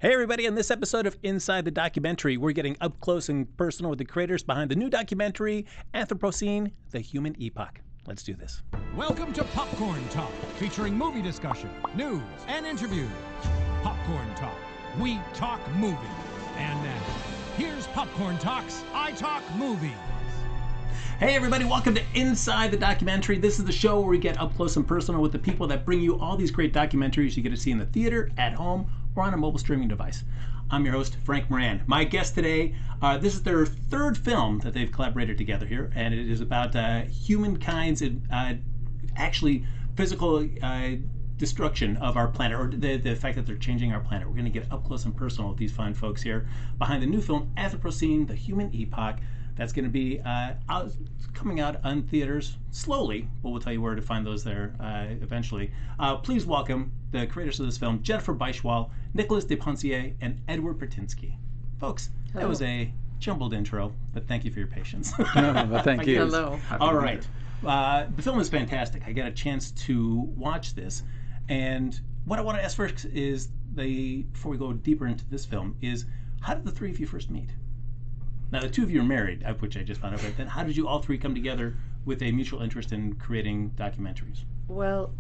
Hey everybody, in this episode of Inside the Documentary, we're getting up close and personal with the creators behind the new documentary, Anthropocene, The Human Epoch. Let's do this. Welcome to Popcorn Talk, featuring movie discussion, news, and interviews. Popcorn Talk, we talk movies. And now, here's Popcorn Talk's I Talk Movies. Hey everybody, welcome to Inside the Documentary. This is the show where we get up close and personal with the people that bring you all these great documentaries you get to see in the theater, at home, or on a mobile streaming device. I'm your host, Frank Moran. My guest today, this is their third film that they've collaborated together here, and it is about humankind's actually physical destruction of our planet, or the fact that they're changing our planet. We're going to get up close and personal with these fine folks here behind the new film, Anthropocene, The Human Epoch. That's going to be coming out on theaters slowly, but we'll tell you where to find those there eventually. Please welcome the creators of this film, Jennifer Baichwal, Nicholas de Pencier, and Edward Burtynsky. Folks, Hello. That was a jumbled intro, but thank you for your patience. No, thank you. Hello. All right. The film is fantastic. I got a chance to watch this, and what I want to ask first is, before we go deeper into this film, is how did the three of you first meet? Now, the two of you are married, which I just found out, but then how did you all three come together with a mutual interest in creating documentaries? Well,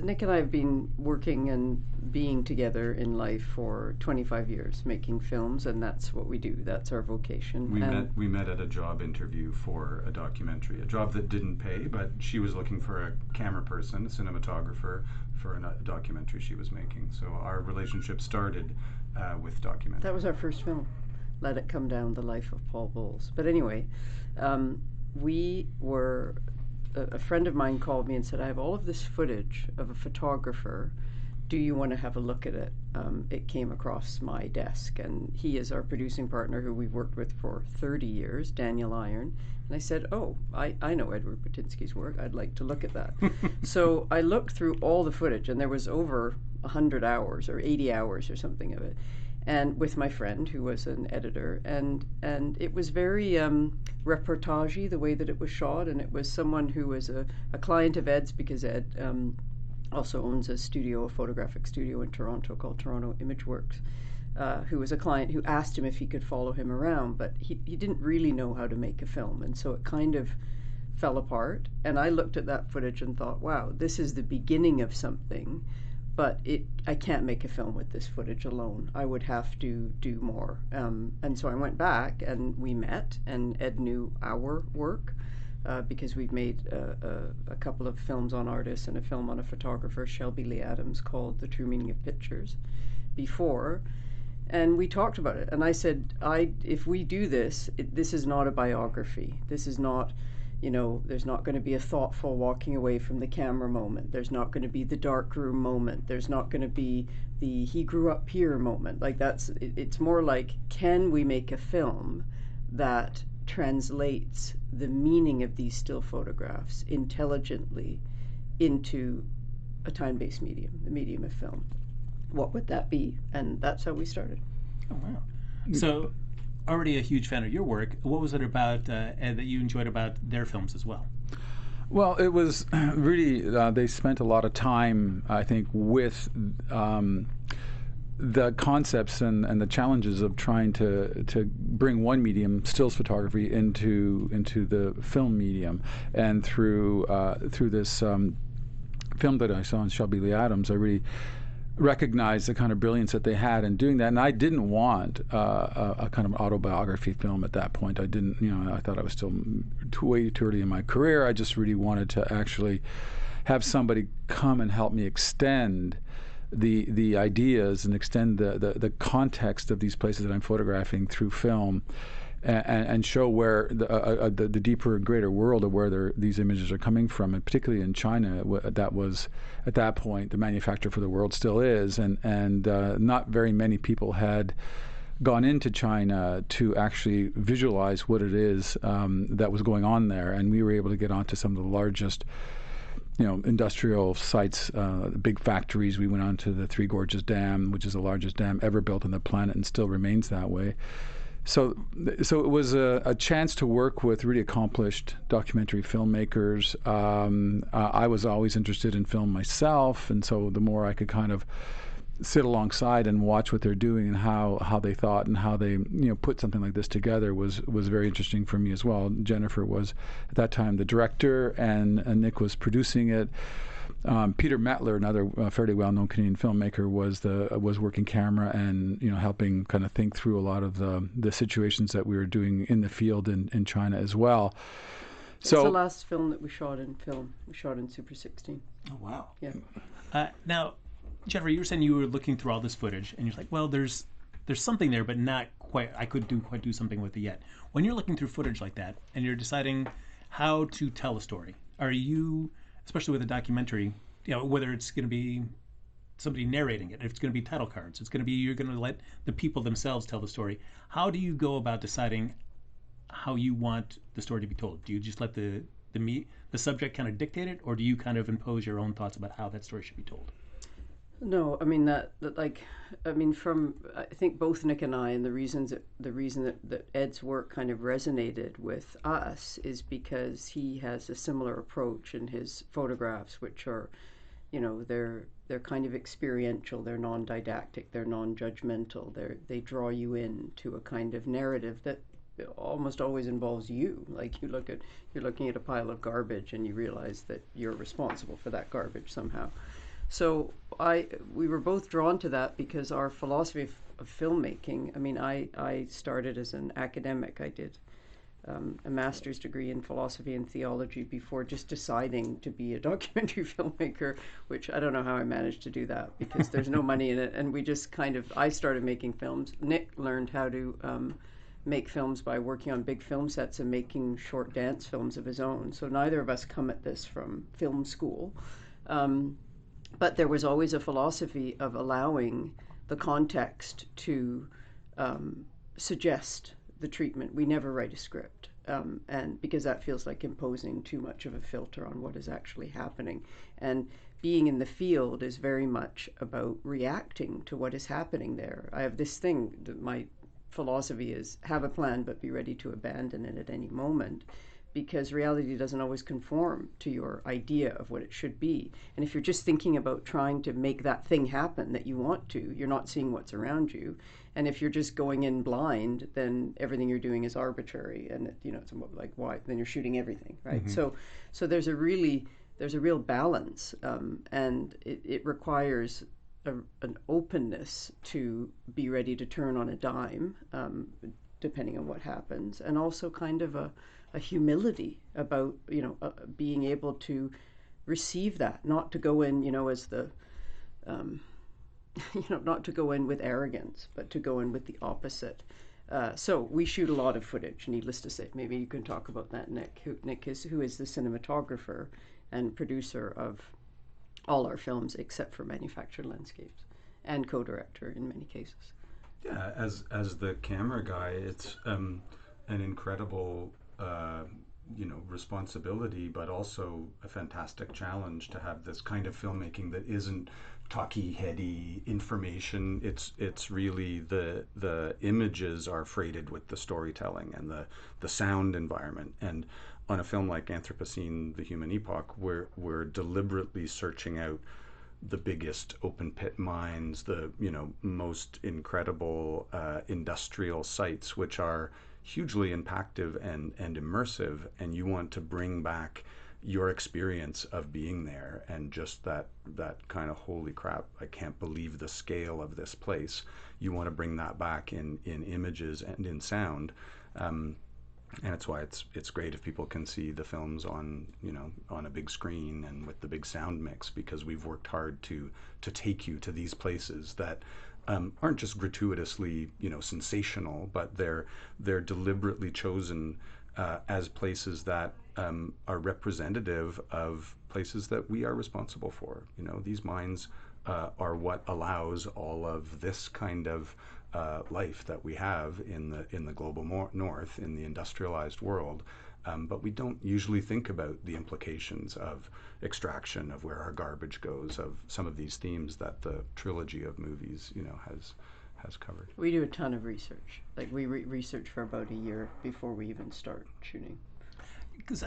Nick and I have been working and being together in life for 25 years, making films, and that's what we do. That's our vocation. We met at a job interview for a documentary, a job that didn't pay, but she was looking for a camera person, a cinematographer, for a documentary she was making. So our relationship started with documentary. That was our first film. Let It Come Down, The Life of Paul Bowles. But anyway, a friend of mine called me and said, I have all of this footage of a photographer. Do you want to have a look at it? It came across my desk, and he is our producing partner who we've worked with for 30 years, Daniel Iron. And I said, I know Edward Burtynsky's work. I'd like to look at that. So I looked through all the footage, and there was over 100 hours or 80 hours or something of it. And with my friend, who was an editor, and it was very reportage-y, the way that it was shot, and it was someone who was a client of Ed's, because Ed also owns a photographic studio in Toronto called Toronto Imageworks, who was a client who asked him if he could follow him around, but he didn't really know how to make a film, and so it kind of fell apart. And I looked at that footage and thought, wow, this is the beginning of something. But I can't make a film with this footage alone. I would have to do more. And so I went back and we met, and Ed knew our work because we've made a couple of films on artists and a film on a photographer, Shelby Lee Adams, called The True Meaning of Pictures before. And we talked about it. And I said, if we do this, this is not a biography. This is not... there's not going to be a thoughtful walking away from the camera moment. There's not going to be the dark room moment. There's not going to be the he grew up here moment. Like it's more like, can we make a film that translates the meaning of these still photographs intelligently into a time-based medium, the medium of film? What would that be? And that's how we started. Oh, wow. So... already a huge fan of your work. What was it about Ed, that you enjoyed about their films as well? Well, it was really, they spent a lot of time, I think, with the concepts and the challenges of trying to bring one medium, stills photography, into the film medium. And through this film that I saw in Shelby Lee Adams, I really recognized the kind of brilliance that they had in doing that. And I didn't want a kind of autobiography film at that point. I didn't, I thought I was still way too early in my career. I just really wanted to actually have somebody come and help me extend the ideas and extend the context of these places that I'm photographing through film, and show where the deeper and greater world of where these images are coming from, and particularly in China, that was at that point the manufacturer for the world, still is, and not very many people had gone into China to actually visualize what it is that was going on there, and we were able to get onto some of the largest industrial sites, big factories. We went on to the Three Gorges Dam, which is the largest dam ever built on the planet and still remains that way. So it was a chance to work with really accomplished documentary filmmakers. I was always interested in film myself, and so the more I could kind of sit alongside and watch what they're doing and how they thought and how they put something like this together was very interesting for me as well. Jennifer was at that time the director, and Nick was producing it. Peter Mettler, another fairly well-known Canadian filmmaker, was working camera and helping kind of think through a lot of the situations that we were doing in the field in China as well. It's the last film that we shot in film. We shot in Super 16. Oh wow! Yeah. Now, Jennifer, you were saying you were looking through all this footage, and you're like, well, there's something there, but not quite. I couldn't quite do something with it yet. When you're looking through footage like that, and you're deciding how to tell a story, are you, especially with a documentary, whether it's going to be somebody narrating it, if it's going to be title cards, it's going to be you're going to let the people themselves tell the story. How do you go about deciding how you want the story to be told? Do you just let the subject kind of dictate it, or do you kind of impose your own thoughts about how that story should be told? No, I mean from I think both Nick and I, and the reason that Ed's work kind of resonated with us is because he has a similar approach in his photographs, which are, they're kind of experiential, they're non-didactic, they're non-judgmental, they draw you in to a kind of narrative that almost always involves you. Like you're looking at a pile of garbage and you realize that you're responsible for that garbage somehow. So we were both drawn to that because our philosophy of filmmaking, I mean, I started as an academic. I did a master's degree in philosophy and theology before just deciding to be a documentary filmmaker, which I don't know how I managed to do that because there's no money in it. And we just I started making films. Nick learned how to make films by working on big film sets and making short dance films of his own. So neither of us come at this from film school. But there was always a philosophy of allowing the context to suggest the treatment. We never write a script, and because that feels like imposing too much of a filter on what is actually happening. And being in the field is very much about reacting to what is happening there. I have this thing that my philosophy is have a plan but be ready to abandon it at any moment, because reality doesn't always conform to your idea of what it should be. And if you're just thinking about trying to make that thing happen that you want to, you're not seeing what's around you. And if you're just going in blind, then everything you're doing is arbitrary, and it's like, why? Then you're shooting everything, right? Mm-hmm. So there's a real balance, and it requires an openness to be ready to turn on a dime, depending on what happens, and also kind of a humility about being able to receive that, not to go in as the not to go in with arrogance, but to go in with the opposite. So we shoot a lot of footage, needless to say. Maybe you can talk about that, Nick. Nick is the cinematographer and producer of all our films except for Manufactured Landscapes, and co-director in many cases. Yeah, as the camera guy, it's an incredible responsibility, but also a fantastic challenge to have this kind of filmmaking that isn't talky, heady information. It's really the images are freighted with the storytelling and the sound environment. And on a film like Anthropocene, The Human Epoch, we're deliberately searching out the biggest open pit mines, the most incredible industrial sites, which are hugely impactful and immersive, and you want to bring back your experience of being there and just that kind of holy crap, I can't believe the scale of this place. You want to bring that back in images and in sound, and it's why it's great if people can see the films on a big screen and with the big sound mix, because we've worked hard to take you to these places that aren't just gratuitously sensational, but they're deliberately chosen as places that are representative of places that we are responsible for. These mines are what allows all of this kind of life that we have in the global north, in the industrialized world. But we don't usually think about the implications of extraction, of where our garbage goes, of some of these themes that the trilogy of movies, has covered. We do a ton of research. Like we research for about a year before we even start shooting. Because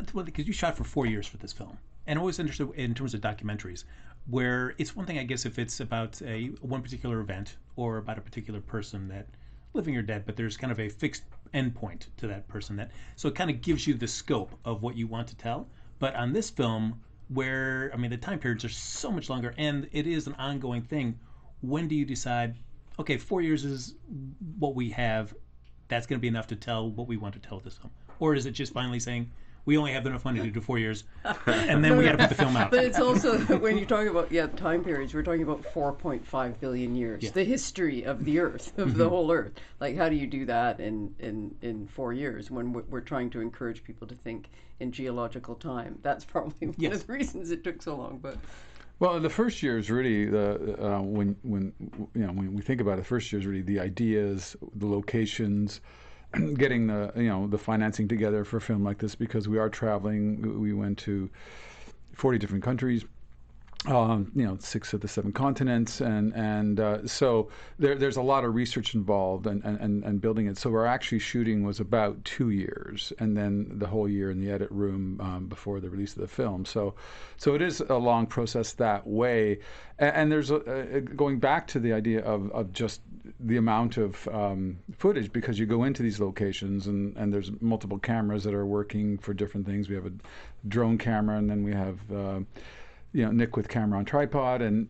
you shot for 4 years for this film. and always interested in terms of documentaries, where it's one thing, I guess, if it's about a one particular event or about a particular person that living or dead, but there's kind of a fixed endpoint to that person, that so it kind of gives you the scope of what you want to tell. But on this film, where I mean the time periods are so much longer and it is an ongoing thing, when do you decide, okay, 4 years is what we have, that's going to be enough to tell what we want to tell this film? Or is it just finally saying, we only have enough money to do 4 years, and then we got to put the film out? But it's also, when you're talking about time periods, we're talking about 4.5 billion years, the history of the Earth, of the whole Earth. Like, how do you do that in 4 years when we're trying to encourage people to think in geological time? That's probably one of the reasons it took so long. But well, the first year is really when we think about it, the first year is really the ideas, the locations, getting the financing together for a film like this, because we are traveling. We went to 40 different countries, 6 of the 7 continents, and so there's a lot of research involved and building it. So our actually shooting was about 2 years, and then the whole year in the edit room before the release of the film. So it is a long process that way. And there's going back to the idea of just the amount of footage, because you go into these locations and there's multiple cameras that are working for different things. We have a drone camera, and then we have Nick with camera on tripod, and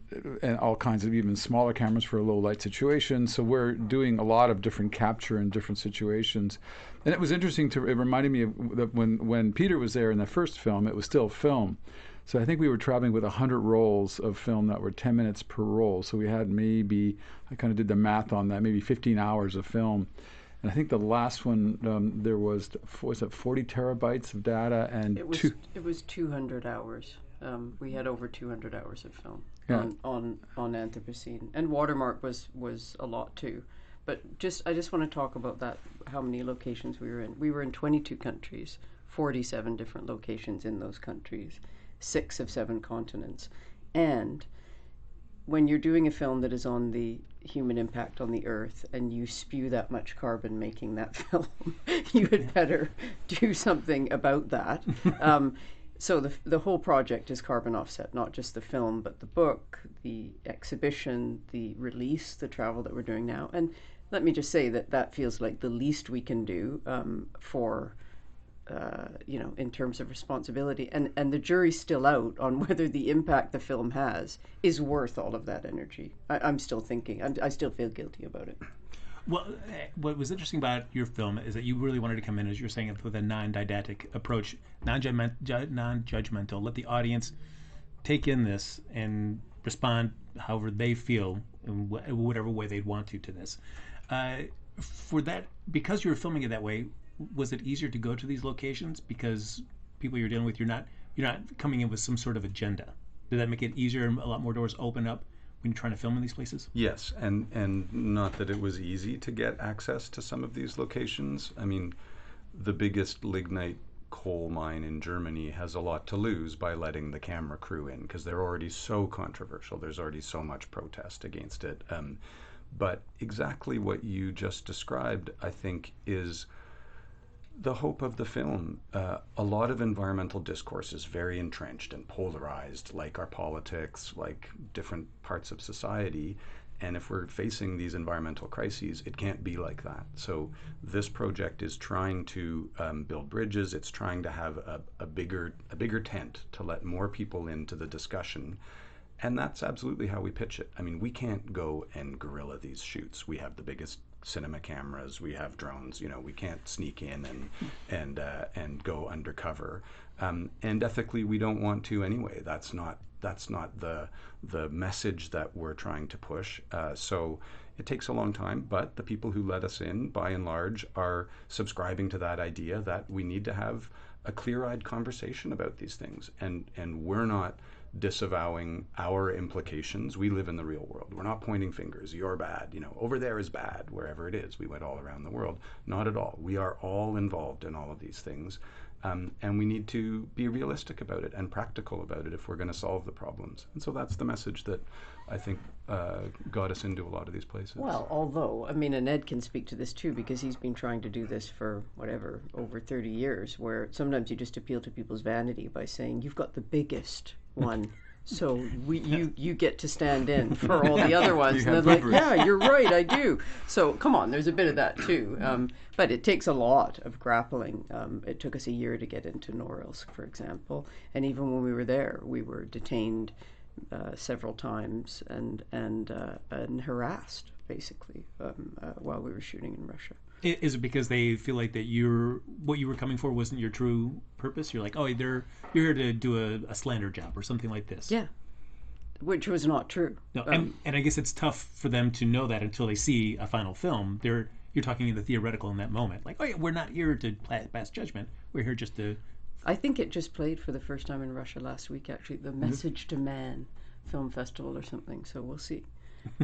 all kinds of even smaller cameras for a low light situation. So we're doing a lot of different capture in different situations. And it was interesting it reminded me of that when Peter was there in the first film, it was still film. So I think we were traveling with 100 rolls of film that were 10 minutes per roll. So we had maybe, I kind of did the math on that, maybe 15 hours of film. And I think the last one, there was it 40 terabytes of data, and it was 200 hours. We had over 200 hours of film on Anthropocene, and Watermark was a lot too. But I just want to talk about that, how many locations we were in. We were in 22 countries, 47 different locations in those countries, 6 of 7 continents. And when you're doing a film that is on the human impact on the Earth, and you spew that much carbon making that film, you had better do something about that. So the whole project is carbon offset, not just the film, but the book, the exhibition, the release, the travel that we're doing now. And let me just say that feels like the least we can do for, in terms of responsibility. And the jury's still out on whether the impact the film has is worth all of that energy. I'm still thinking, I still feel guilty about it. Well, what was interesting about your film is that you really wanted to come in, as you're saying, with a non-didactic approach, non-judgmental. Let the audience take in this and respond however they feel, in whatever way they'd want to this. For that, because you were filming it that way, was it easier to go to these locations because people you're dealing with, you're not coming in with some sort of agenda? Did that make it easier and a lot more doors open up when you're trying to film in these places? Yes, and not that it was easy to get access to some of these locations. I mean, the biggest lignite coal mine in Germany has a lot to lose by letting the camera crew in, because they're already so controversial. There's already so much protest against it. But exactly what you just described, I think, is the hope of the film. A lot of environmental discourse is very entrenched and polarized, like our politics, like different parts of society. And if we're facing these environmental crises, it can't be like that. So this project is trying to build bridges. It's trying to have a bigger tent to let more people into the discussion. And that's absolutely how we pitch it. I mean, we can't go and guerrilla these shoots. We have the biggest cinema cameras, we have drones, we can't sneak in and go undercover. And ethically, we don't want to anyway. That's not the message that we're trying to push. So it takes a long time, but the people who let us in, by and large, are subscribing to that idea that we need to have a clear-eyed conversation about these things. And we're not disavowing our implications. We live in the real world. We're not pointing fingers. You're bad. Over there is bad, wherever it is. We went all around the world. Not at all. We are all involved in all of these things. And we need to be realistic about it and practical about it if we're going to solve the problems. And so that's the message that I think got us into a lot of these places. Well, although, I mean, and Ed can speak to this too, because he's been trying to do this for, whatever, over 30 years, where sometimes you just appeal to people's vanity by saying, you've got the biggest one, so you get to stand in for all the other ones. And they're like, yeah, you're right, I do. So come on, there's a bit of that too. But it takes a lot of grappling. It took us a year to get into Norilsk, for example. And even when we were there, we were detained several times and harassed, basically, while we were shooting in Russia. Is it because they feel like that what you were coming for wasn't your true purpose? You're like, oh, you're here to do a slander job or something like this. Yeah, which was not true. No, and I guess it's tough for them to know that until they see a final film. You're talking in the theoretical in that moment. Like, oh yeah, we're not here to pass judgment. We're here just to... I think it just played for the first time in Russia last week, actually, the Message to Man Film Festival or something. So we'll see.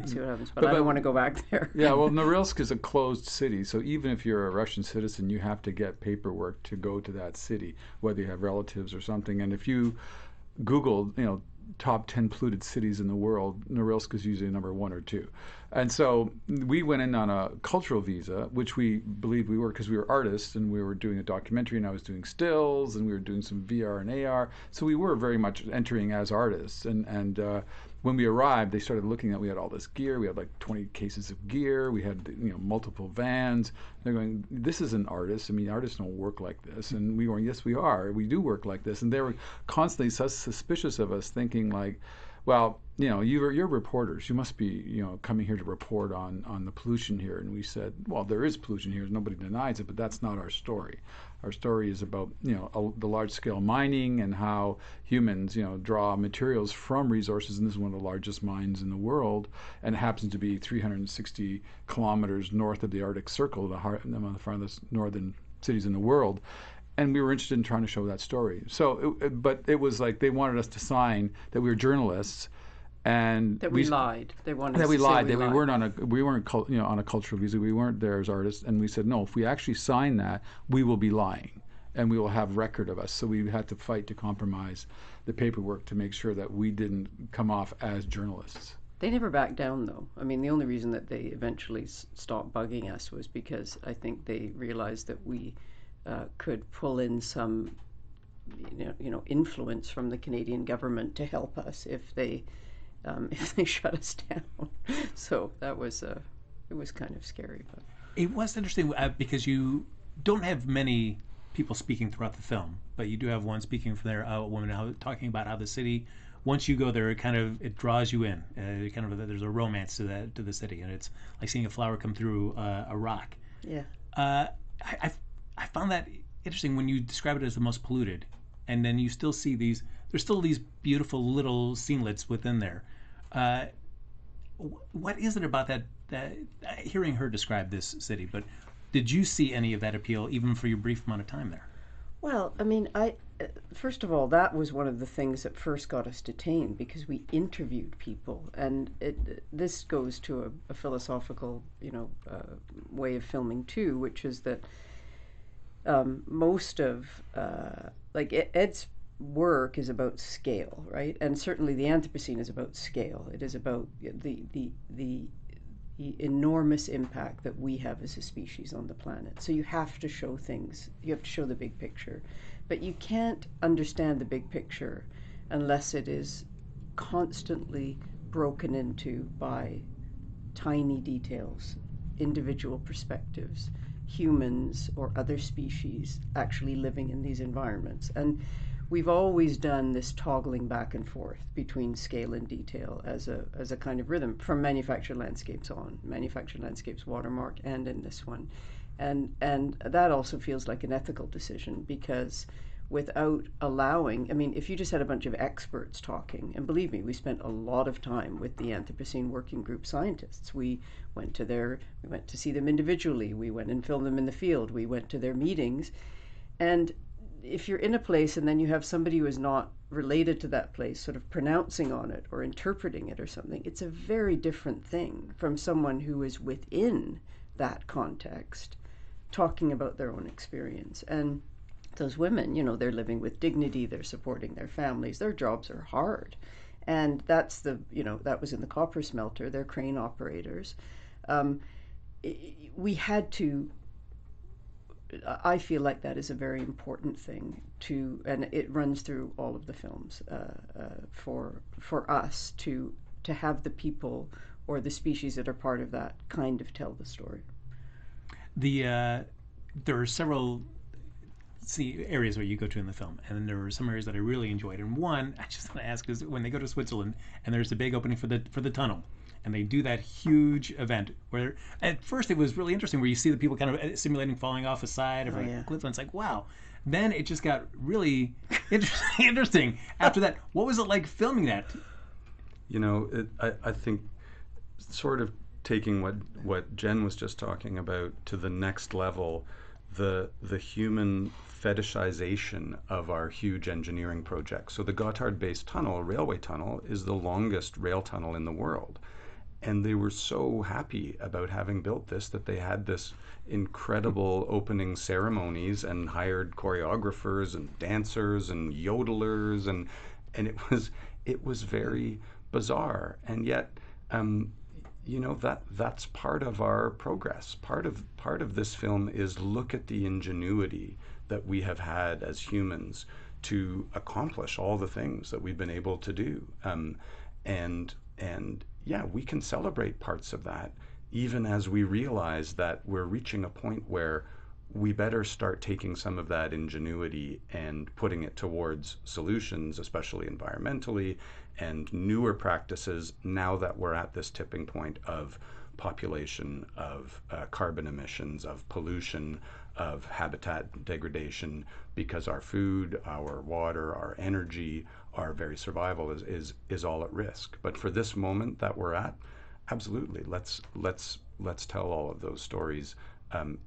See what happens. But I don't want to go back there. Yeah, well, Norilsk is a closed city, so even if you're a Russian citizen, you have to get paperwork to go to that city, whether you have relatives or something. And if you Google, top 10 polluted cities in the world, Norilsk is usually number 1 or 2. And so we went in on a cultural visa, which we believed we were because we were artists and we were doing a documentary and I was doing stills and we were doing some VR and AR. So we were very much entering as artists. And when we arrived, they started looking at, we had all this gear. We had like 20 cases of gear. We had, multiple vans. They're going, this is an artist. I mean, artists don't work like this. And we were going, yes, we are. We do work like this. And they were constantly suspicious of us, thinking like, well, you're reporters. You must be, coming here to report on the pollution here. And we said, well, there is pollution here. Nobody denies it, but that's not our story. Our story is about, the large-scale mining and how humans, draw materials from resources. And this is one of the largest mines in the world, and it happens to be 360 kilometers north of the Arctic Circle, one of the farthest northern cities in the world. And we were interested in trying to show that story. So, but it was like they wanted us to sign that we were journalists, and that we lied. They wanted that we us to lied. say That we weren't on a cultural visa. We weren't there as artists. And we said, no, if we actually sign that, we will be lying, and we will have record of us. So we had to fight to compromise the paperwork to make sure that we didn't come off as journalists. They never backed down, though. I mean, the only reason that they eventually stopped bugging us was because I think they realized that we could pull in some, influence from the Canadian government to help us if they shut us down. So that was it was kind of scary. But it was interesting because you don't have many people speaking throughout the film, but you do have one speaking from there, a woman talking about how the city, once you go there, it draws you in. There's a romance to the city, and it's like seeing a flower come through a rock. Yeah. I found that interesting when you describe it as the most polluted, and then you still see there's still these beautiful little scenelets within there. What is it about that hearing her describe this city, but did you see any of that appeal even for your brief amount of time there? Well, I mean, first of all, that was one of the things that first got us detained, because we interviewed people, and this goes to a philosophical, way of filming too, which is that most of Ed's work is about scale, right? And certainly the Anthropocene is about scale. It is about the enormous impact that we have as a species on the planet. So you have to show things. You have to show the big picture. But you can't understand the big picture unless it is constantly broken into by tiny details, individual perspectives, humans or other species actually living in these environments. And we've always done this toggling back and forth between scale and detail as a kind of rhythm, from Manufactured Landscapes on, Manufactured Landscapes Watermark, and in this one. And that also feels like an ethical decision, because without allowing, I mean, if you just had a bunch of experts talking, and believe me, we spent a lot of time with the Anthropocene Working Group scientists. We went to see them individually, we went and filmed them in the field, we went to their meetings, and if you're in a place and then you have somebody who is not related to that place sort of pronouncing on it or interpreting it or something, it's a very different thing from someone who is within that context talking about their own experience. And those women, you know, they're living with dignity, they're supporting their families, their jobs are hard. And that's that was in the copper smelter, they're crane operators. We had to, I feel like that is a very important thing and it runs through all of the films, for us to have the people or the species that are part of that kind of tell the story. There are several areas where you go to in the film, and then there were some areas that I really enjoyed. And one I just want to ask is when they go to Switzerland and there's a big opening for the tunnel, and they do that huge event where at first it was really interesting, where you see the people kind of simulating falling off a side of a cliff, and it's like, wow. Then it just got really interesting after that. What was it like filming that? You know, I think sort of taking what Jen was just talking about to the next level, the human fetishization of our huge engineering projects. So the Gotthard-based tunnel, railway tunnel, is the longest rail tunnel in the world. And they were so happy about having built this that they had this incredible opening ceremonies and hired choreographers and dancers and yodelers, and it was very bizarre. And yet, you know, that's part of our progress. Part of this film is look at the ingenuity that we have had as humans to accomplish all the things that we've been able to do. And yeah, we can celebrate parts of that, even as we realize that we're reaching a point where we better start taking some of that ingenuity and putting it towards solutions, especially environmentally, and newer practices, now that we're at this tipping point of population, of carbon emissions, of pollution, of habitat degradation, because our food, our water, our energy, our very survival is all at risk. But for this moment that we're at, absolutely, let's tell all of those stories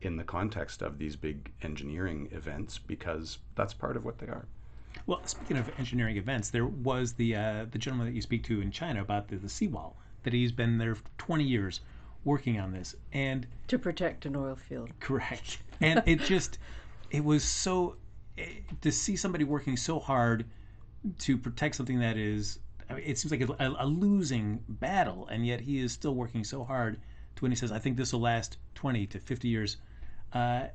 in the context of these big engineering events, because that's part of what they are. Well, speaking of engineering events, there was the gentleman that you speak to in China about the Seawall, that he's been there for 20 years working on this, and to protect an oil field. Correct. And it was so, to see somebody working so hard to protect something that is, I mean, it seems like a losing battle, and yet he is still working so hard to, when he says, I think this will last 20 to 50 years, to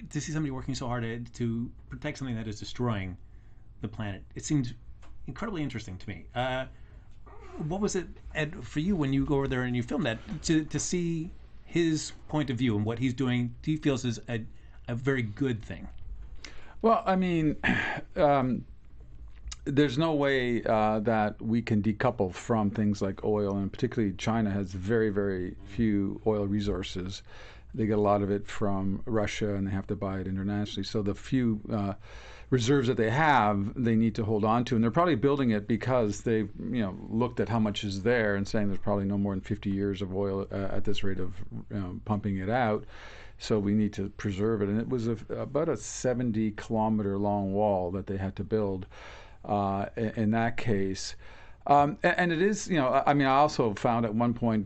see somebody working so hard to protect something that is destroying the planet, it seemed incredibly interesting to me. What was it, Ed, for you when you go over there and you film that, to see his point of view and what he's doing, he feels is a very good thing? Well, I mean, there's no way that we can decouple from things like oil, and particularly China has very, very few oil resources. They get a lot of it from Russia, and they have to buy it internationally. So the few reserves that they have, they need to hold on to, and they're probably building it because they've looked at how much is there and saying there's probably no more than 50 years of oil at this rate of pumping it out. So we need to preserve it, and it was about a 70-kilometer long wall that they had to build in that case. And it is, I mean, I also found at one point,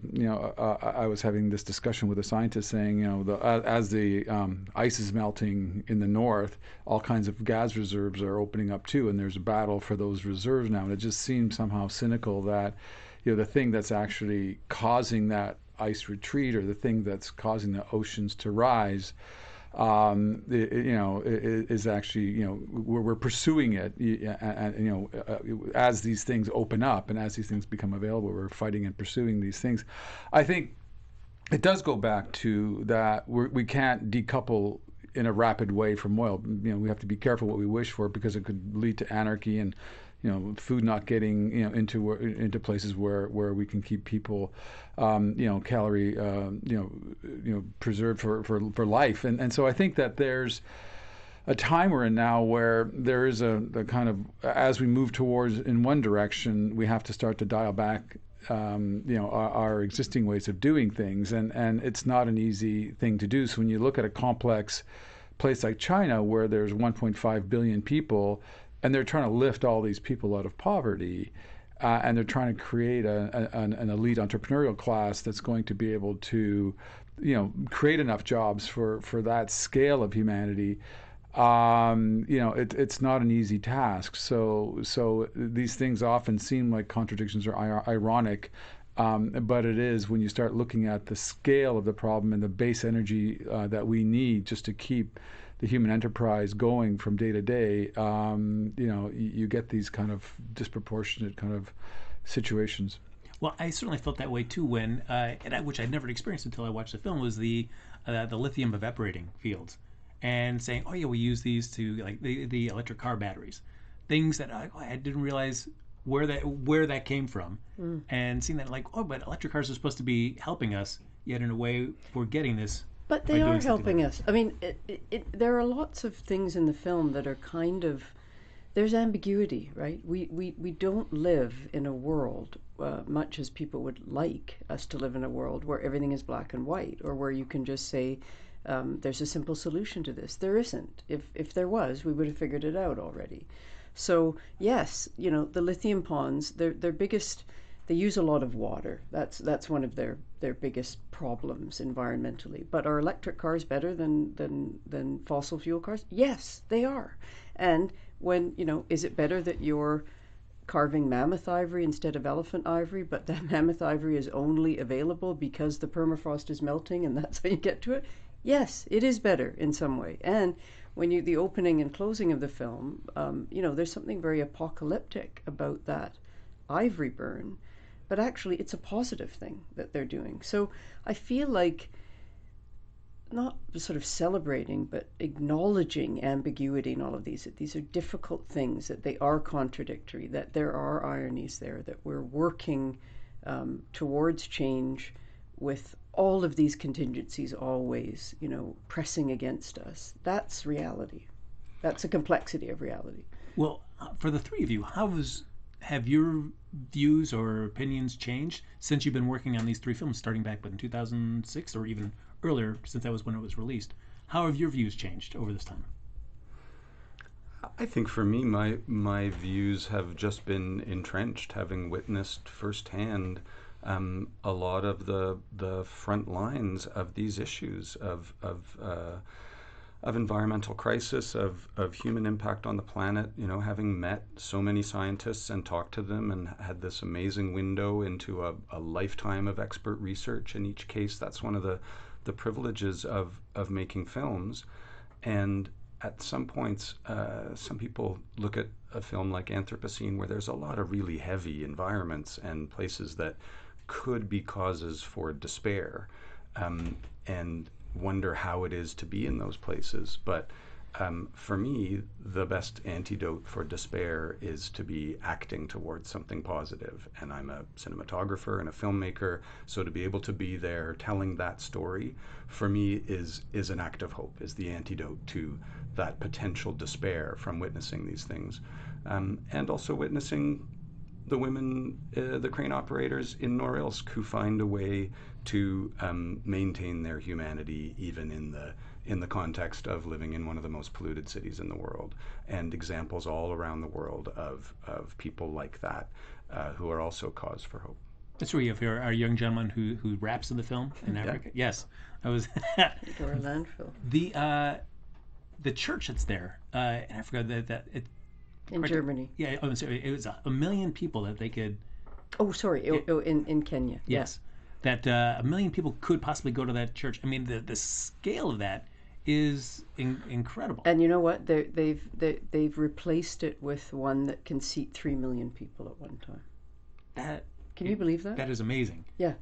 I was having this discussion with a scientist saying, as the ice is melting in the north, all kinds of gas reserves are opening up too, and there's a battle for those reserves now. And it just seems somehow cynical that, the thing that's actually causing that ice retreat, or the thing that's causing the oceans to rise, is actually, we're pursuing it, and as these things open up and as these things become available, we're fighting and pursuing these things. I think it does go back to that we can't decouple in a rapid way from oil. We have to be careful what we wish for, because it could lead to anarchy and food not getting into places where we can keep people calorie preserved for life, and so I think that there's a time we're in now where there is a kind of, as we move towards in one direction, we have to start to dial back our existing ways of doing things, and it's not an easy thing to do. So when you look at a complex place like China, where there's 1.5 billion people, and they're trying to lift all these people out of poverty, and they're trying to create an elite entrepreneurial class that's going to be able to, create enough jobs for that scale of humanity. It's not an easy task. So these things often seem like contradictions or ironic, but it is when you start looking at the scale of the problem and the base energy that we need just to keep the human enterprise going from day to day. You get these kind of disproportionate kind of situations. Well, I certainly felt that way too when, which I'd never experienced until I watched the film, was the lithium evaporating fields, and saying, oh yeah, we use these to like the electric car batteries, things that I didn't realize where that came from, and seeing that like, oh, but electric cars are supposed to be helping us, yet in a way we're getting this. But they are helping us. I mean, there are lots of things in the film that are kind of, there's ambiguity, right? We don't live in a world, much as people would like us to live in a world where everything is black and white, or where you can just say, there's a simple solution to this. There isn't. If there was, we would have figured it out already. So yes, the lithium ponds, their biggest, they use a lot of water. That's one of their biggest problems environmentally. But are electric cars better than fossil fuel cars? Yes, they are. And when, is it better that you're carving mammoth ivory instead of elephant ivory, but that mammoth ivory is only available because the permafrost is melting and that's how you get to it? Yes, it is better in some way. And when the opening and closing of the film, there's something very apocalyptic about that ivory burn, but actually it's a positive thing that they're doing. So I feel like not sort of celebrating, but acknowledging ambiguity in all of these, that these are difficult things, that they are contradictory, that there are ironies there, that we're working towards change with all of these contingencies always, pressing against us. That's reality. That's a complexity of reality. Well, for the three of you, have your views or opinions changed since you've been working on these three films, starting back in 2006 or even earlier, since that was when it was released? How have your views changed over this time? I think for me, my views have just been entrenched, having witnessed firsthand a lot of the front lines of these issues of environmental crisis, of human impact on the planet. Having met so many scientists and talked to them and had this amazing window into a lifetime of expert research in each case. That's one of the privileges of making films. And at some points, some people look at a film like Anthropocene, where there's a lot of really heavy environments and places that could be causes for despair, and wonder how it is to be in those places. But for me, the best antidote for despair is to be acting towards something positive. And I'm a cinematographer and a filmmaker, so to be able to be there telling that story, for me, is an act of hope, is the antidote to that potential despair from witnessing these things. And also witnessing the women, the crane operators in Norilsk, who find a way to maintain their humanity even in the context of living in one of the most polluted cities in the world, and examples all around the world of people like that who are also cause for hope. That's where you have our young gentleman who raps in the film in Africa. Yes, I was. Or a landfill. The church that's there in Africa that it. In Germany. Yeah, I'm sorry, it was 1 million people that they could. Oh, sorry, in Kenya. Yes, yeah. That 1 million people could possibly go to that church. I mean, the scale of that is incredible. And you know what? They've replaced it with one that can seat 3 million people at one time. Can you believe that? That is amazing. Yeah.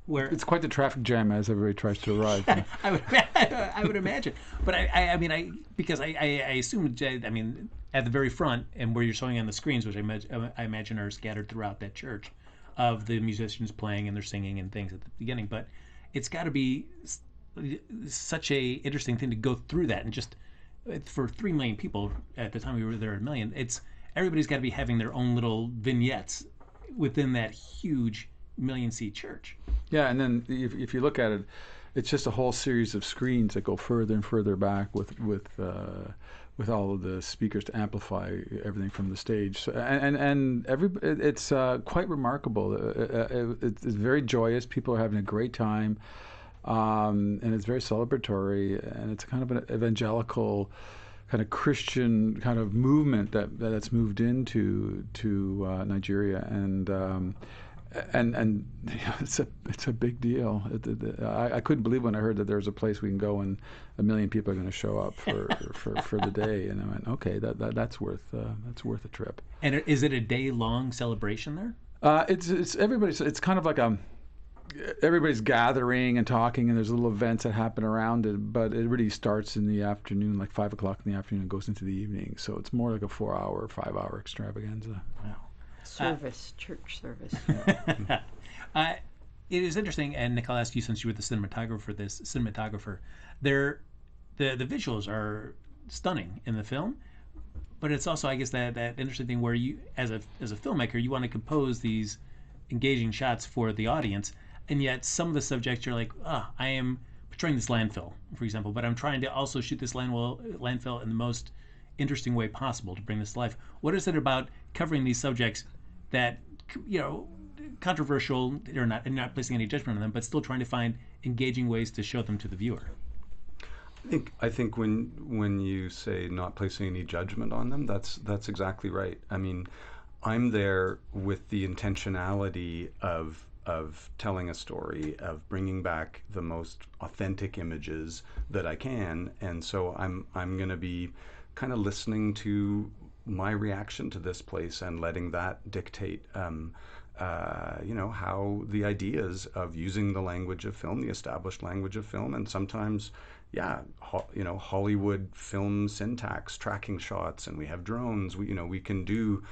Where it's quite the traffic jam as everybody tries to arrive. I would imagine, but I mean, because I assume, I mean, at the very front and where you're showing on the screens, which I imagine are scattered throughout that church, of the musicians playing and they're singing and things at the beginning. But it's got to be such a interesting thing to go through that, and just for 3 million people at the time we were there, 1 million. Everybody's got to be having their own little vignettes within that huge 1 million seat church. Yeah, and then if you look at it, it's just a whole series of screens that go further and further back with all of the speakers to amplify everything from the stage. So, and it's quite remarkable. It's very joyous. People are having a great time, and it's very celebratory. And it's kind of an evangelical kind of Christian kind of movement that's moved into Nigeria, and it's a big deal. I couldn't believe when I heard that there's a place we can go and 1 million people are going to show up for the day, and I went, okay, that's worth a trip. And is it a day-long celebration there? It's everybody's. It's kind of like everybody's gathering and talking, and there's little events that happen around it, but it really starts in the afternoon, like 5 o'clock in the afternoon, and goes into the evening. So it's more like a 4-hour, 5-hour extravaganza. Wow. Church service. It is interesting, and Nick, I'll ask you, since you were the cinematographer, the visuals are stunning in the film, but it's also, I guess, that interesting thing where you, as a filmmaker, you want to compose these engaging shots for the audience, and yet some of the subjects you're like, I am portraying this landfill, for example, but I'm trying to also shoot this landfill in the most interesting way possible to bring this to life. What is it about covering these subjects that, controversial or not, and not placing any judgment on them, but still trying to find engaging ways to show them to the viewer? I think when you say not placing any judgment on them, that's exactly right. I mean, I'm there with the intentionality of telling a story, of bringing back the most authentic images that I can, and so I'm going to be kind of listening to my reaction to this place and letting that dictate how the ideas of using the language of film, the established language of film, and sometimes Hollywood film syntax, tracking shots, and we have drones. We can do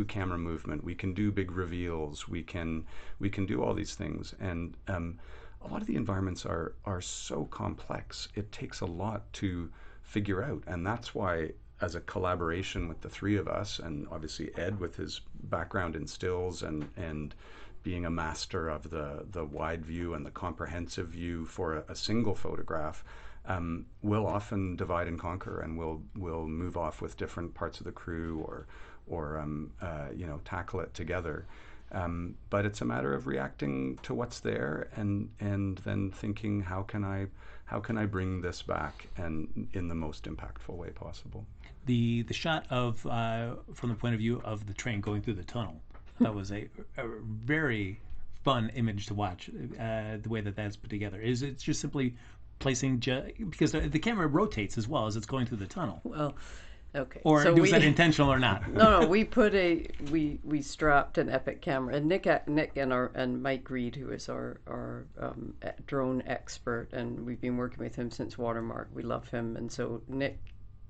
camera movement. We can do big reveals. We can do all these things. And a lot of the environments are so complex. It takes a lot to figure out, and that's why, as a collaboration with the three of us, and obviously Ed with his background in stills and being a master of the wide view and the comprehensive view for a single photograph, we'll often divide and conquer, and we'll move off with different parts of the crew or tackle it together. But it's a matter of reacting to what's there and then thinking, how can I bring this back and in the most impactful way possible. The shot of from the point of view of the train going through the tunnel, that was a very fun image to watch. The way that's put together, is it's just simply placing because the camera rotates as well as it's going through the tunnel. Well, okay. Or so was that intentional or not? No. We put we strapped an Epic camera, and Nick and Mike Reed, who is our drone expert, and we've been working with him since Watermark. We love him, and so Nick,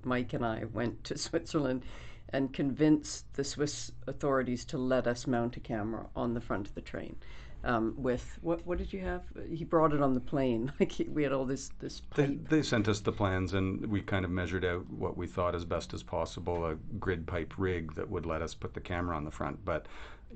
Mike, and I went to Switzerland and convinced the Swiss authorities to let us mount a camera on the front of the train. With what did you have? He brought it on the plane. We had all this pipe. They sent us the plans, and we kind of measured out what we thought as best as possible, a grid pipe rig that would let us put the camera on the front. But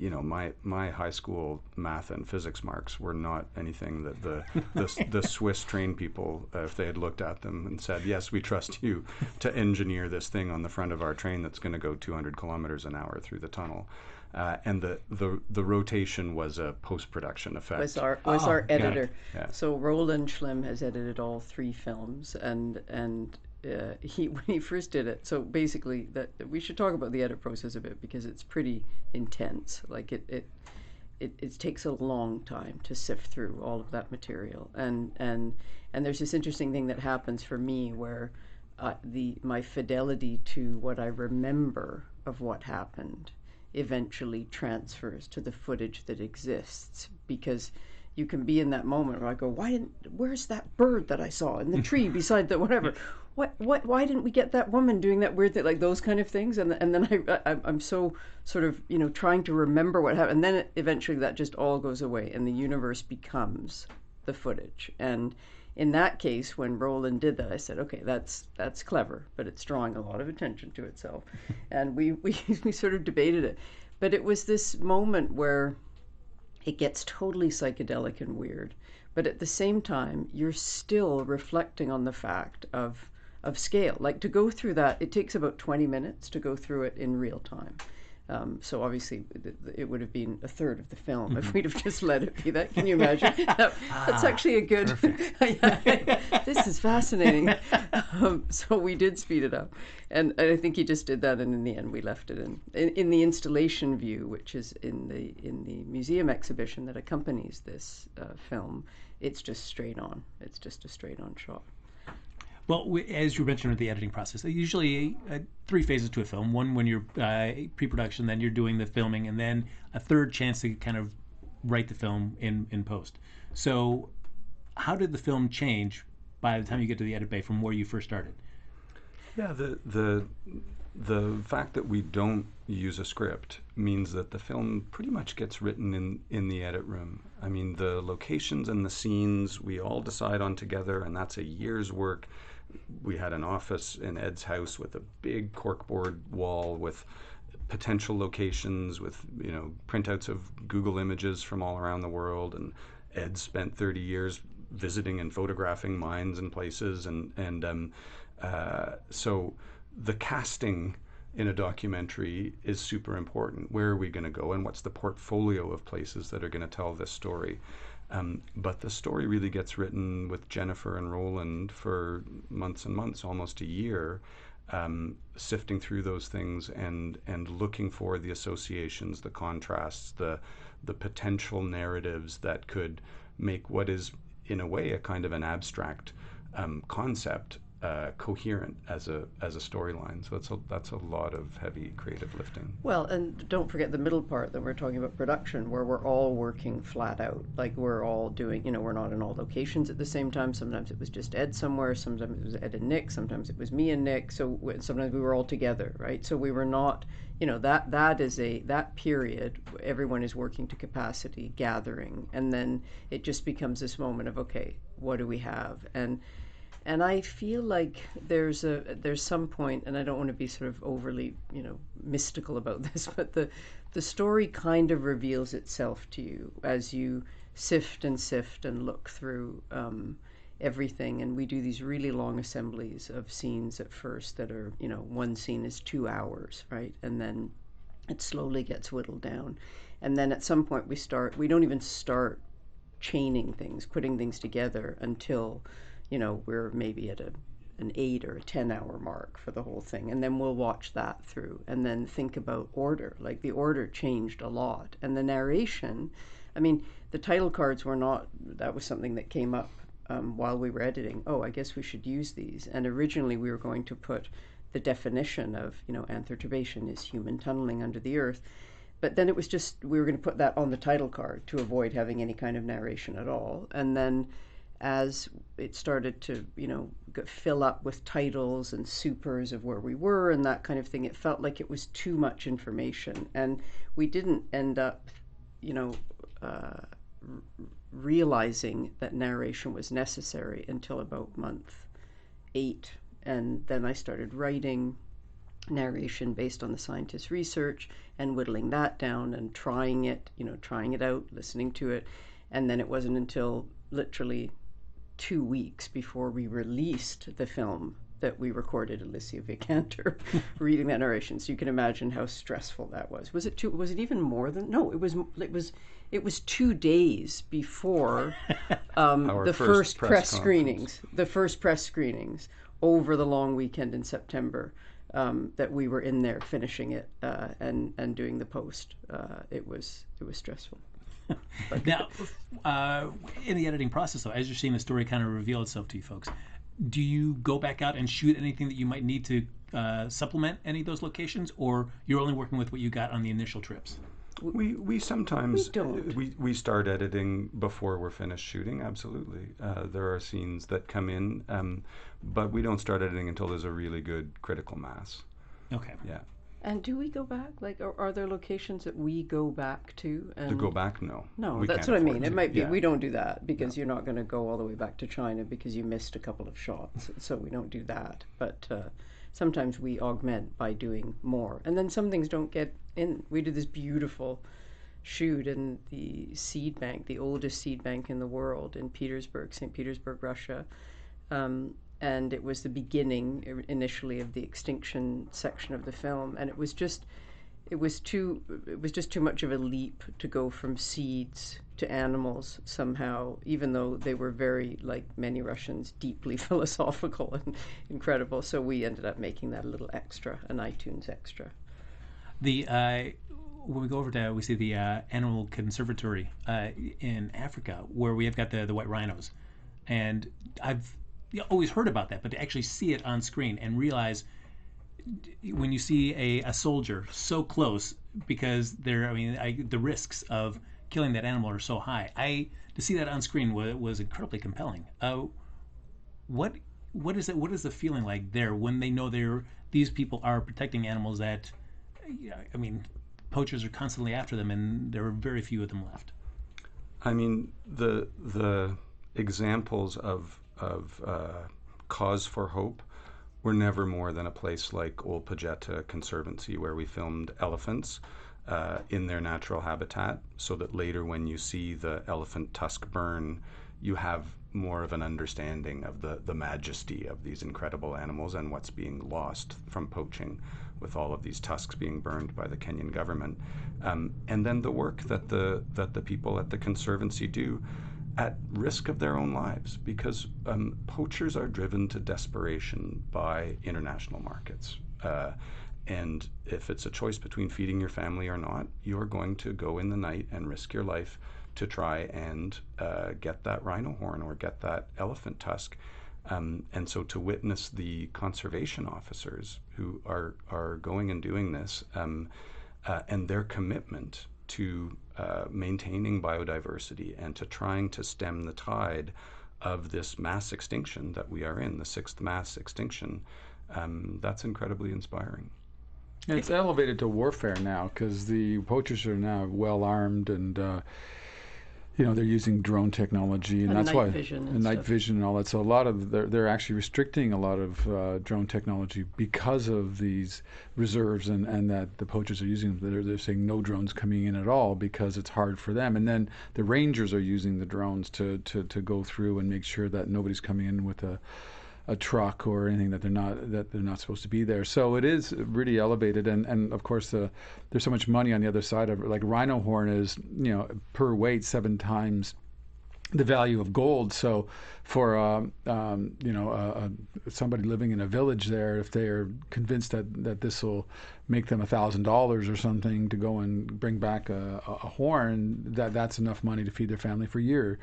my high school math and physics marks were not anything that the Swiss train people, if they had looked at them and said, yes, we trust you to engineer this thing on the front of our train that's going to go 200 kilometers an hour through the tunnel. And the rotation was a post-production effect. Was our editor. Yeah. So Roland Schlimm has edited all 3 films, and when he first did it. So basically, that we should talk about the edit process a bit, because it's pretty intense. Like it takes a long time to sift through all of that material, and there's this interesting thing that happens for me where my fidelity to what I remember of what happened eventually transfers to the footage that exists, because you can be in that moment where I go, where's that bird that I saw in the tree beside the whatever? Why didn't we get that woman doing that weird thing, like those kind of things? And then I'm so sort of trying to remember what happened, and then eventually that just all goes away, and the universe becomes the footage. And in that case, when Roland did that, I said, okay, that's clever, but it's drawing a lot of attention to itself. And we sort of debated it. But it was this moment where it gets totally psychedelic and weird, but at the same time, you're still reflecting on the fact of scale. Like, to go through that, it takes about 20 minutes to go through it in real time. So obviously it would have been a third of the film if we'd have just let it be that. Can you imagine? That's actually a good, this is fascinating. So we did speed it up. And I think he just did that, and in the end we left it in the installation view, which is in the museum exhibition that accompanies this film. It's just straight on. It's just a straight on shot. Well, as you mentioned with the editing process, usually 3 phases to a film. One when you're pre-production, then you're doing the filming, and then a third chance to kind of write the film in post. So how did the film change by the time you get to the edit bay from where you first started? Yeah, the fact that we don't use a script means that the film pretty much gets written in the edit room. I mean, the locations and the scenes we all decide on together, and that's a year's work. We had an office in Ed's house with a big corkboard wall with potential locations, with printouts of Google images from all around the world, and Ed spent 30 years visiting and photographing mines and places, and so the casting in a documentary is super important. Where are we going to go, and what's the portfolio of places that are going to tell this story? But the story really gets written with Jennifer and Roland for months and months, almost a year, sifting through those things and looking for the associations, the contrasts, the potential narratives that could make what is, in a way, a kind of an abstract concept coherent as a storyline. So that's a lot of heavy creative lifting. Well, and don't forget the middle part that we're talking about, production, where we're all working flat out. Like we're all doing, we're not in all locations at the same time. Sometimes it was just Ed somewhere, sometimes it was Ed and Nick, sometimes it was me and Nick. So sometimes we were all together, right? So we were not, that period, everyone is working to capacity, gathering, and then it just becomes this moment of, okay, what do we have? And I feel like there's some point, and I don't want to be sort of overly, mystical about this, but the story kind of reveals itself to you as you sift and look through everything. And we do these really long assemblies of scenes at first that are, one scene is 2 hours, right? And then it slowly gets whittled down. And then at some point we don't even start chaining things, putting things together until we're maybe at an 8 or a 10-hour mark for the whole thing. And then we'll watch that through and then think about order. Like the order changed a lot. And the narration, I mean, the title cards were not, that was something that came up while we were editing. Oh, I guess we should use these. And originally we were going to put the definition of, Anthropocene is human tunneling under the earth. But then it was just, we were going to put that on the title card to avoid having any kind of narration at all. And then as it started to, fill up with titles and supers of where we were and that kind of thing, it felt like it was too much information. And we didn't end up, realizing that narration was necessary until about month 8. And then I started writing narration based on the scientist's research and whittling that down and trying it out, listening to it. And then it wasn't until literally 2 weeks before we released the film that we recorded Alicia Vikander reading that narration. So you can imagine how stressful that was. Was it even more than? No, it was 2 days before the first press screenings. The first press screenings over the long weekend in September that we were in there finishing it and doing the post. It was stressful. Now, in the editing process, though, as you're seeing the story kind of reveal itself to you folks, do you go back out and shoot anything that you might need to supplement any of those locations, or you're only working with what you got on the initial trips? We sometimes don't. We start editing before we're finished shooting. Absolutely, there are scenes that come in, but we don't start editing until there's a really good critical mass. Okay. Yeah. And do we go back? Like, are there locations that we go back to? And To go back, no. No, that's what I mean. It might be, we don't do that because you're not going to go all the way back to China because you missed a couple of shots. So we don't do that. But sometimes we augment by doing more. And then some things don't get in. We did this beautiful shoot in the seed bank, the oldest seed bank in the world in Petersburg, St. Petersburg, Russia. And it was the beginning initially of the extinction section of the film. And it was just, it was just too much of a leap to go from seeds to animals somehow, even though they were very, like many Russians, deeply philosophical and incredible. So we ended up making that a little extra, an iTunes extra. The when we go over to, we see the animal conservatory in Africa, where we have got the white rhinos, and I've always heard about that, but to actually see it on screen and realize when you see a soldier so close, because the risks of killing that animal are so high. To see that on screen was incredibly compelling. What is it? What is the feeling like there when they know these people are protecting animals that, poachers are constantly after them, and there are very few of them left? I mean, the examples of cause for hope were never more than a place like Old Pajeta Conservancy, where we filmed elephants in their natural habitat, so that later when you see the elephant tusk burn, you have more of an understanding of the majesty of these incredible animals and what's being lost from poaching, with all of these tusks being burned by the Kenyan government. And then the work that the people at the Conservancy do at risk of their own lives, because poachers are driven to desperation by international markets. And if it's a choice between feeding your family or not, you're going to go in the night and risk your life to try and get that rhino horn or get that elephant tusk. And so to witness the conservation officers who are going and doing this, and their commitment to maintaining biodiversity and to trying to stem the tide of this mass extinction that we are in, the 6th mass extinction, that's incredibly inspiring. It's elevated to warfare now, because the poachers are now well armed, and they're using drone technology, and that's why night vision and all that. So a lot of they're actually restricting a lot of drone technology because of these reserves, and that the poachers are using. They're saying no drones coming in at all because it's hard for them. And then the rangers are using the drones to go through and make sure that nobody's coming in with a truck or anything that they're not supposed to be there. So it is really elevated, and of course there's so much money on the other side of it. Like rhino horn is per weight 7 times the value of gold. So for somebody living in a village there, if they are convinced that this will make them $1,000 or something to go and bring back a horn, that's enough money to feed their family for a year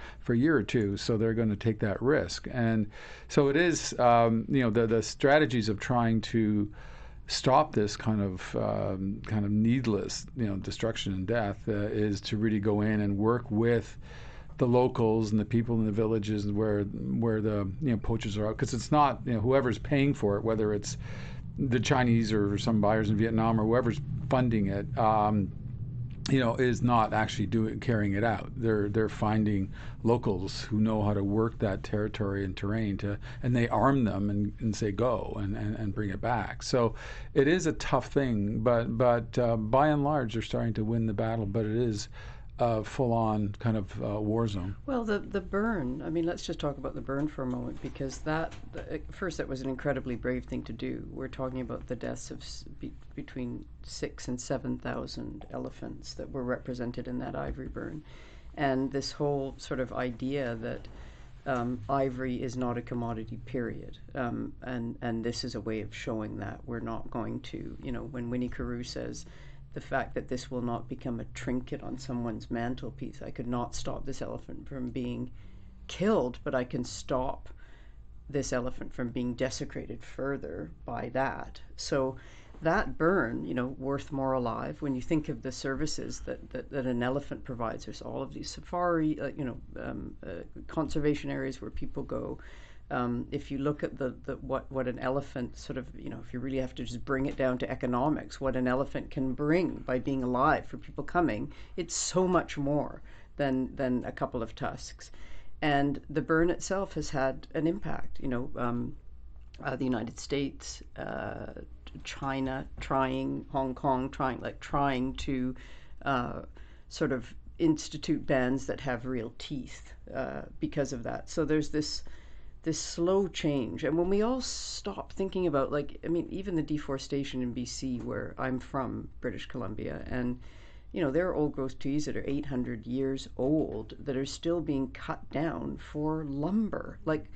or two. So they're going to take that risk. And so it is the strategies of trying to stop this kind of needless destruction and death is to really go in and work with the locals and the people in the villages where the poachers are out, because it's not whoever's paying for it, whether it's the Chinese or some buyers in Vietnam or whoever's funding it, is not actually carrying it out. They're finding locals who know how to work that territory and terrain and they arm them and say go and bring it back. So it is a tough thing, but by and large they're starting to win the battle. But it is full-on kind of war zone. Well, the burn, let's just talk about the burn for a moment, because first, that was an incredibly brave thing to do. We're talking about the deaths of between 6,000 and 7,000 elephants that were represented in that ivory burn. And this whole sort of idea that ivory is not a commodity, period. And this is a way of showing that we're not going to, when Winnie Carew says, the fact that this will not become a trinket on someone's mantelpiece. I could not stop this elephant from being killed, but I can stop this elephant from being desecrated further by that. So that burn, worth more alive, when you think of the services that an elephant provides, there's all of these safari, conservation areas where people go. If you look at what an elephant sort of, if you really have to just bring it down to economics, what an elephant can bring by being alive for people coming, it's so much more than a couple of tusks. And the burn itself has had an impact. The United States, China trying, Hong Kong trying to sort of institute bans that have real teeth because of that. So there's this this slow change. And when we all stop thinking about, like, I mean, even the deforestation in BC, where I'm from, British Columbia, and there are old growth trees that are 800 years old that are still being cut down for lumber, like,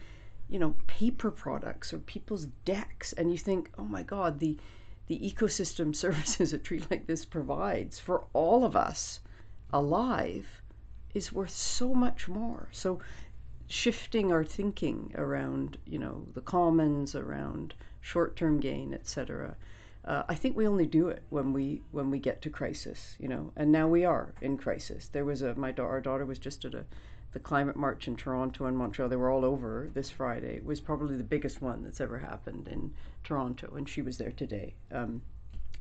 paper products or people's decks. And you think, oh my God, the ecosystem services a tree like this provides for all of us alive is worth so much more. So shifting our thinking around, the commons, around short-term gain, etc. I think we only do it when we get to crisis, and now we are in crisis. There was our daughter was just at the climate march in Toronto and Montreal. They were all over this Friday. It was probably the biggest one that's ever happened in Toronto, and she was there today. And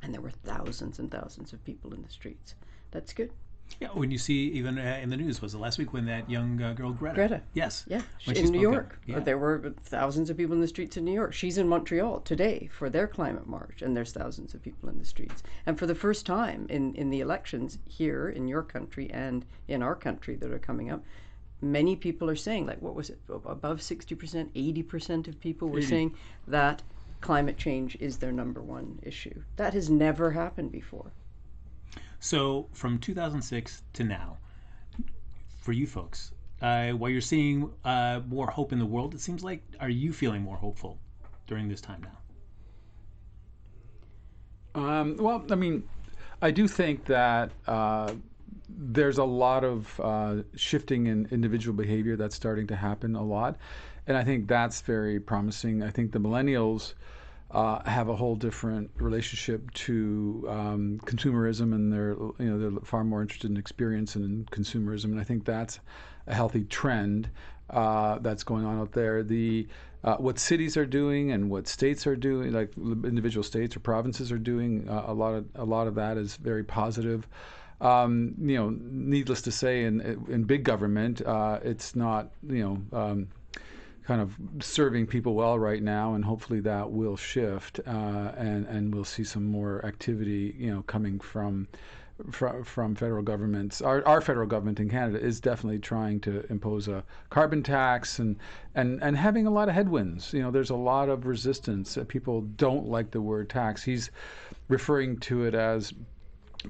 there were thousands and thousands of people in the streets. That's good. Yeah, when you see even in the news, was it last week when that young girl Greta? Yes. Yeah, when she in New spoke York. up. Yeah. There were thousands of people in the streets in New York. She's in Montreal today for their climate march, and there's thousands of people in the streets. And for the first time in the elections here in your country and in our country that are coming up, many people are saying, like, what was it, above 60%, 80% of people were saying that climate change is their number one issue. That has never happened before. So from 2006 to now, for you folks, while you're seeing more hope in the world, it seems like, are you feeling more hopeful during this time now? Well, I mean, I do think that there's a lot of shifting in individual behavior that's starting to happen a lot, and I think that's very promising. I think the millennials have a whole different relationship to consumerism, and they're far more interested in experience and in consumerism, and I think that's a healthy trend that's going on out there. What cities are doing and what states are doing, like individual states or provinces are doing, a lot of that is very positive. Needless to say, in big government, it's not kind of serving people well right now, and hopefully that will shift, and we'll see some more activity, coming from federal governments. Our federal government in Canada is definitely trying to impose a carbon tax and having a lot of headwinds. There's a lot of resistance. People don't like the word tax. He's referring to it as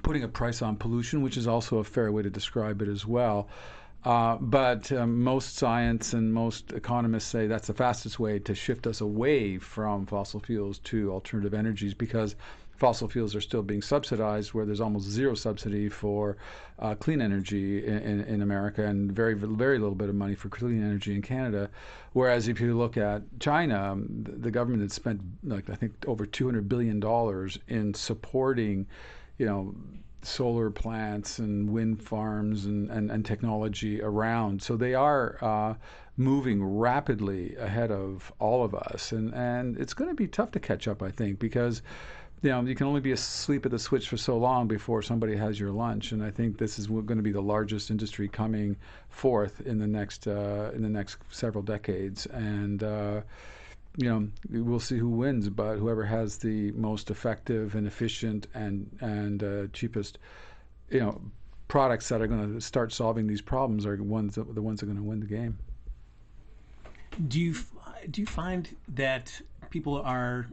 putting a price on pollution, which is also a fair way to describe it as well. But most science and most economists say that's the fastest way to shift us away from fossil fuels to alternative energies, because fossil fuels are still being subsidized, where there's almost zero subsidy for clean energy in America, and very, very little bit of money for clean energy in Canada. Whereas if you look at China, the government had spent, I think, over $200 billion in supporting, solar plants and wind farms and technology around. So they are moving rapidly ahead of all of us. And it's going to be tough to catch up, I think, because you can only be asleep at the switch for so long before somebody has your lunch. And I think this is going to be the largest industry coming forth in the next several decades. And we'll see who wins, but whoever has the most effective and efficient and cheapest, products that are going to start solving these problems are the ones that are going to win the game. Do you find that people are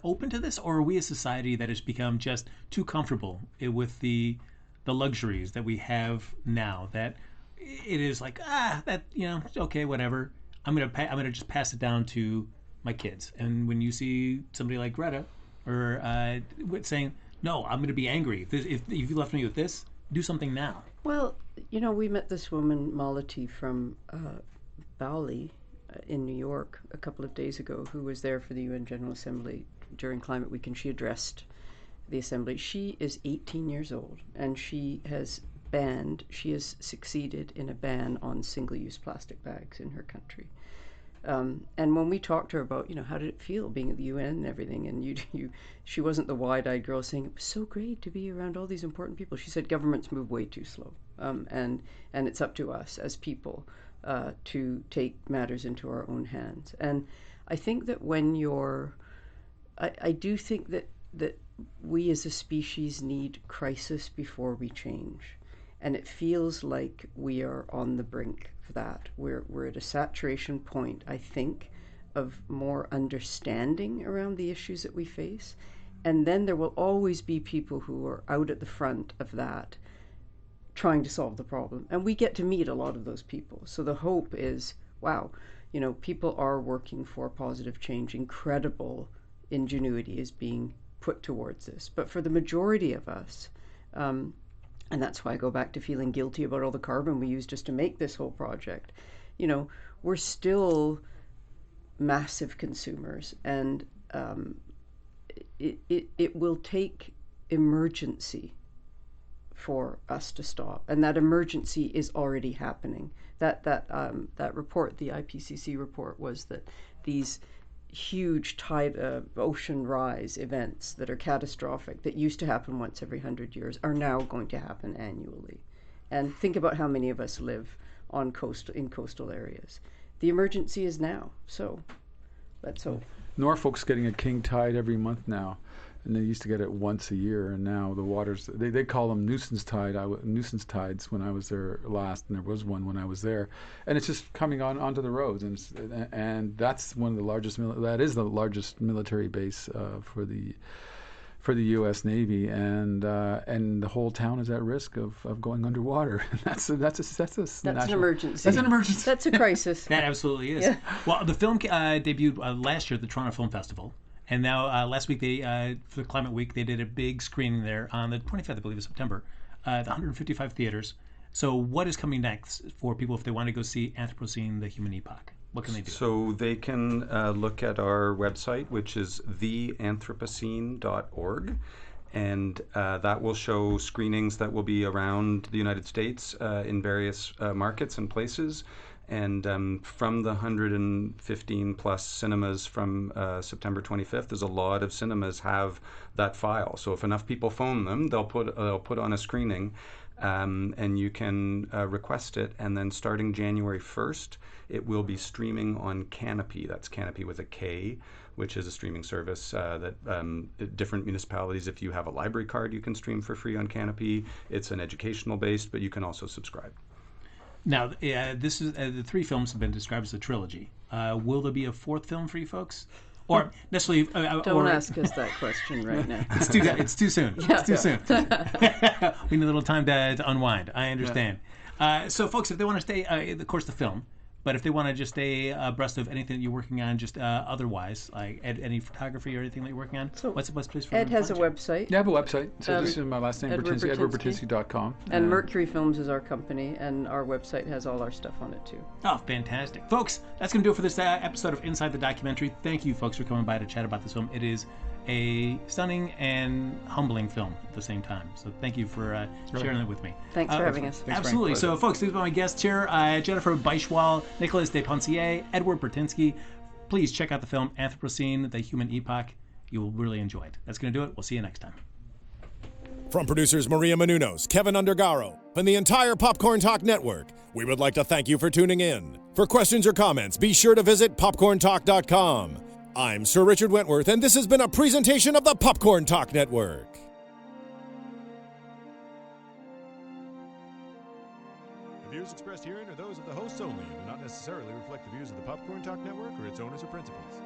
open to this, or are we a society that has become just too comfortable with the luxuries that we have now, that it is like, okay, whatever. I'm gonna just pass it down to my kids. And when you see somebody like Greta or saying, no, I'm gonna be angry if you left me with this, do something now. Well, we met this woman Malati from Bowley in New York a couple of days ago, who was there for the UN General Assembly during Climate Week, and she addressed the Assembly. She is 18 years old, and she has succeeded in a ban on single-use plastic bags in her country. And when we talked to her about, how did it feel being at the UN and everything, and she wasn't the wide-eyed girl saying, it was so great to be around all these important people. She said governments move way too slow, and it's up to us as people to take matters into our own hands. And I think that I do think that we as a species need crisis before we change. And it feels like we are on the brink that. We're at a saturation point, I think, of more understanding around the issues that we face. And then there will always be people who are out at the front of that trying to solve the problem. And we get to meet a lot of those people. So the hope is, wow, you know, people are working for positive change. Incredible ingenuity is being put towards this. But for the majority of us, and that's why I go back to feeling guilty about all the carbon we used just to make this whole project, you know, we're still massive consumers, and it will take emergency for us to stop, and that emergency is already happening. That report, the Ipcc report, was that these huge ocean rise events that are catastrophic, that used to happen once every 100 years, are now going to happen annually. And think about how many of us live in coastal areas. The emergency is now, so let's hope. Norfolk's getting a king tide every month now, and they used to get it once a year, and now the waters, they call them nuisance tides when I was there last, and there was one when I was there, and it's just coming onto the roads, and that's one of the largest, that is the largest military base for the U.S. Navy, and the whole town is at risk of going underwater. That's an emergency. That's an emergency. That's a crisis. That absolutely is. Yeah. Well, the film debuted last year at the Toronto Film Festival, and now last week for the Climate Week they did a big screening there on the 25th, I believe, of September, at 155 theaters. So what is coming next for people if they want to go see Anthropocene: The Human Epoch? What can they do? So they can look at our website, which is theanthropocene.org, and that will show screenings that will be around the United States in various markets and places. And from the 115 plus cinemas from September 25th, there's a lot of cinemas have that file. So if enough people phone them, they'll put on a screening, and you can request it. And then starting January 1st, it will be streaming on Canopy. That's Canopy with a K, which is a streaming service that different municipalities, if you have a library card, you can stream for free on Canopy. It's an educational based, but you can also subscribe. Now, this is the three films have been described as a trilogy. Will there be a fourth film for you folks? Or necessarily... Don't ask us that question right now. It's too soon. Yeah, it's too soon. We need a little time to unwind. I understand. Yeah. So, folks, if they want to stay, of course, the film, but if they want to just stay abreast of anything that you're working on, just otherwise, like any photography or anything that you're working on, so what's the best place for Ed has a website. Yeah, I have a website. So this is my last name, edwardburtynsky.com. And Mercury Films is our company, and our website has all our stuff on it, too. Oh, fantastic. Folks, that's going to do it for this episode of Inside the Documentary. Thank you, folks, for coming by to chat about this film. It is a stunning and humbling film at the same time. So thank you for sharing it with me. Thanks for having us. Absolutely. So, folks, these are my guests here, Jennifer Baichwal, Nicholas de Pencier, Edward Burtynsky. Please check out the film Anthropocene: The Human Epoch. You will really enjoy it. That's going to do it. We'll see you next time. From producers Maria Menounos, Kevin Undergaro, and the entire Popcorn Talk Network, we would like to thank you for tuning in. For questions or comments, be sure to visit popcorntalk.com. I'm Sir Richard Wentworth, and this has been a presentation of the Popcorn Talk Network. The views expressed herein are those of the hosts only and do not necessarily reflect the views of the Popcorn Talk Network or its owners or principals.